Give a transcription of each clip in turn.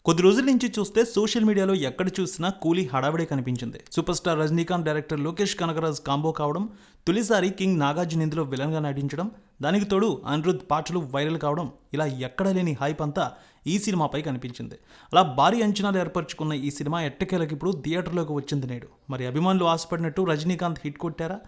కొద్ది రోజుల నుంచి చూస్తే సోషల్ మీడియాలో ఎక్కడ చూసినా కూలీ హడావిడే కనిపించింది. Super star Rajinikanth, director Lokesh Kanagaraj combo కావడం, తొలిసారి కింగ్ నాగార్జున ఇందులో విలన్గా నటించడం, దానికి తోడు అనిరుద్ధ్ పాటలు వైరల్ కావడం, ఇలా ఎక్కడా లేని హైప్ అంతా ఈ సినిమాపై కనిపించింది. అలా భారీ అంచనాలు ఏర్పరచుకున్న ఈ సినిమా ఎట్టకేలకు ఇప్పుడు థియేటర్లోకి వచ్చింది నేడు. మరి అభిమానులు ఆశపడినట్టు రజనీకాంత్ హిట్ కొట్టారా?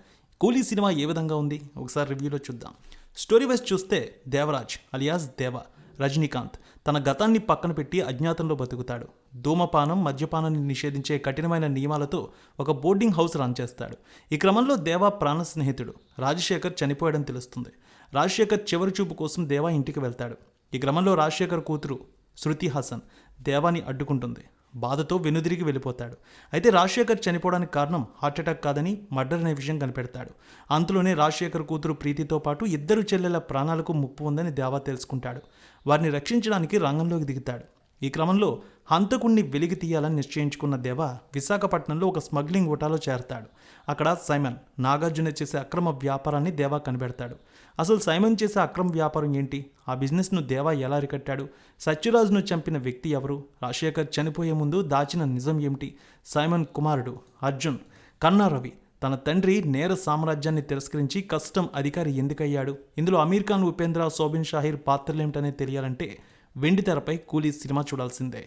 కూలీ సినిమా ఏ విధంగా ఉంది ఒకసారి రివ్యూలో చూద్దాం. స్టోరీ వైజ్ చూస్తే దేవరాజ్ అలియాస్ దేవా రజనీకాంత్ తన గతాన్ని పక్కన పెట్టి అజ్ఞాతంలో బతుకుతాడు. ధూమపానం, మద్యపానాన్ని నిషేధించే కఠినమైన నియమాలతో ఒక బోర్డింగ్ హౌస్ రన్ చేస్తాడు. ఈ క్రమంలో దేవా ప్రాణ స్నేహితుడు రాజశేఖర్ చనిపోయాడని తెలుస్తుంది. రాజశేఖర్ చివరి చూపు కోసం దేవా ఇంటికి వెళ్తాడు. ఈ క్రమంలో రాజశేఖర్ కూతురు శృతి హాసన్ దేవాని అడ్డుకుంటుంది. బాధతో వెనుదిరిగి వెళ్ళిపోతాడు. అయితే రాజశేఖర్ చనిపోవడానికి కారణం హార్ట్అటాక్ కాదని మర్డర్ అనే విషయం కనిపెడతాడు. అంతలోనే రాజశేఖర్ కూతురు ప్రీతితో పాటు ఇద్దరు చెల్లెల ప్రాణాలకు ముప్పు ఉందని దేవా తెలుసుకుంటాడు. వారిని రక్షించడానికి రంగంలోకి దిగుతాడు. ఈ క్రమంలో హంతకుణ్ణి వెలికి తీయాలని నిశ్చయించుకున్న దేవా విశాఖపట్నంలో ఒక స్మగ్లింగ్ ఓటాలో చేరతాడు. అక్కడ సైమన్ నాగార్జున చేసే అక్రమ వ్యాపారాన్ని దేవా కనిపెడతాడు. అసలు సైమన్ చేసే అక్రమ వ్యాపారం ఏంటి? ఆ బిజినెస్ను దేవా ఎలా అరికట్టాడు? సత్యరాజ్ను చంపిన వ్యక్తి ఎవరు? రాజశేఖర్ చనిపోయే ముందు దాచిన నిజం ఏమిటి? సైమన్ కుమారుడు అర్జున్ కన్నా రవి తన తండ్రి నేర సామ్రాజ్యాన్ని తిరస్కరించి కస్టమ్ అధికారి ఎందుకయ్యాడు? ఇందులో అమీర్ ఖాన్, ఉపేంద్ర, శోభిన్ షాహీర్ పాత్రలేమిటనే తెలియాలంటే వెండి తెరపై కూలీ సినిమా చూడాల్సిందే.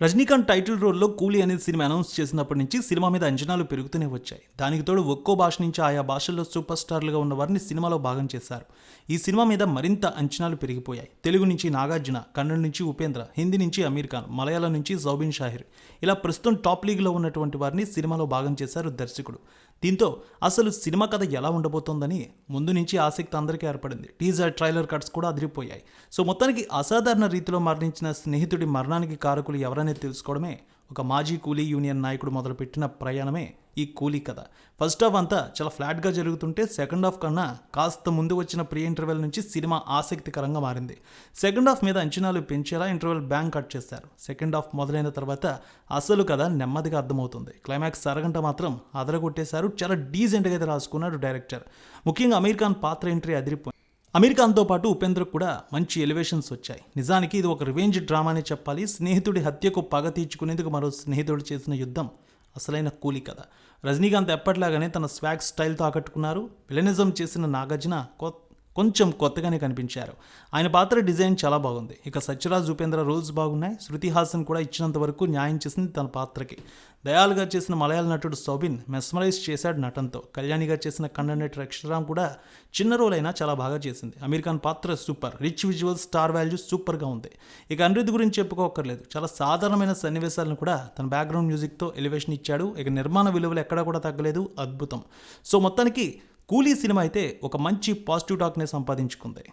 రజనీకాంత్ టైటిల్ రోల్లో కూలీ అనే సినిమా అనౌన్స్ చేసినప్పటి నుంచి సినిమా మీద అంచనాలు పెరుగుతూనే వచ్చాయి. దానికి తోడు ఒక్కో భాష నుంచి ఆయా భాషల్లో సూపర్ స్టార్లుగా ఉన్న వారిని సినిమాలో భాగం చేశారు. ఈ సినిమా మీద మరింత అంచనాలు పెరిగిపోయాయి. తెలుగు నుంచి నాగార్జున, కన్నడ నుంచి ఉపేంద్ర, హిందీ నుంచి అమీర్ ఖాన్, మలయాళం నుంచి శోభిన్ షాహీర్, ఇలా ప్రస్తుతం టాప్ లీగ్లో ఉన్నటువంటి వారిని సినిమాలో భాగం చేశారు దర్శకుడు. దీంతో అసలు సినిమా కథ ఎలా ఉండబోతోందని ముందు నుంచి ఆసక్తి అందరికీ ఏర్పడింది. టీజర్, ట్రైలర్ కట్స్ కూడా అదిరిపోయాయి. సో మొత్తానికి అసాధారణ రీతిలో మరణించిన స్నేహితుడి మరణానికి కారకులు ఎవరనేది తెలుసుకోవడమే ఒక మాజీ కూలీ యూనియన్ నాయకుడు మొదలుపెట్టిన ప్రయాణమే ఈ కూలీ కథ. ఫస్ట్ హాఫ్ అంతా చాలా ఫ్లాట్గా జరుగుతుంటే సెకండ్ హాఫ్ కన్నా కాస్త ముందు వచ్చిన ప్రీ ఇంటర్వెల్ నుంచి సినిమా ఆసక్తికరంగా మారింది. సెకండ్ హాఫ్ మీద అంచనాలు పెంచేలా ఇంటర్వెల్ బ్యాంక్ కట్ చేశారు. సెకండ్ హాఫ్ మొదలైన తర్వాత అసలు కథ నెమ్మదిగా అర్థమవుతుంది. క్లైమాక్స్ అరగంట మాత్రం అదరగొట్టేశారు. చాలా డీసెంట్గా అయితే రాసుకున్నాడు డైరెక్టర్. ముఖ్యంగా అమీర్ ఖాన్ పాత్ర ఎంట్రీ అదిరిపోయింది. అమీర్ ఖాన్తో పాటు ఉపేంద్రకు కూడా మంచి ఎలివేషన్స్ వచ్చాయి. నిజానికి ఇది ఒక రివెంజ్ డ్రామా అనే చెప్పాలి. స్నేహితుడి హత్యకు పగ తీర్చుకునేందుకు మరో స్నేహితుడు చేసిన యుద్ధం అసలైన కూలీ కథ. రజనీకాంత్ ఎప్పటిలాగానే తన స్వాగ్ స్టైల్తో ఆకట్టుకున్నారు. విలనిజం చేసిన నాగార్జున కొంచెం కొత్తగానే కనిపించారు. ఆయన పాత్ర డిజైన్ చాలా బాగుంది. ఇక సత్యరాజ్, ఉపేంద్ర రోల్స్ బాగున్నాయి. శృతి హాసన్ కూడా ఇచ్చినంత వరకు న్యాయం చేసింది తన పాత్రకి. దయాలుగా చేసిన మలయాళ నటుడు శోభిన్ మెస్మరైజ్ చేశాడు నటనతో. కళ్యాణిగా చేసిన కన్నడ నటి అక్షరామ్ కూడా చిన్న రోల్ అయినా చాలా బాగా చేసింది. అమీర్ ఖాన్ పాత్ర super, rich visual, star value సూపర్గా ఉంది. ఇక అనిరుద్ధ్ గురించి చెప్పుకోకర్లేదు. చాలా సాధారణమైన సన్నివేశాలను కూడా తన బ్యాక్గ్రౌండ్ మ్యూజిక్తో ఎలివేషన్ ఇచ్చాడు. ఇక నిర్మాణ విలువలు ఎక్కడా కూడా తగ్గలేదు, అద్భుతం. సో మొత్తానికి కూలీ సినిమా అయితే ఒక మంచి పాజిటివ్ టాక్నే సంపాదించుకుంది.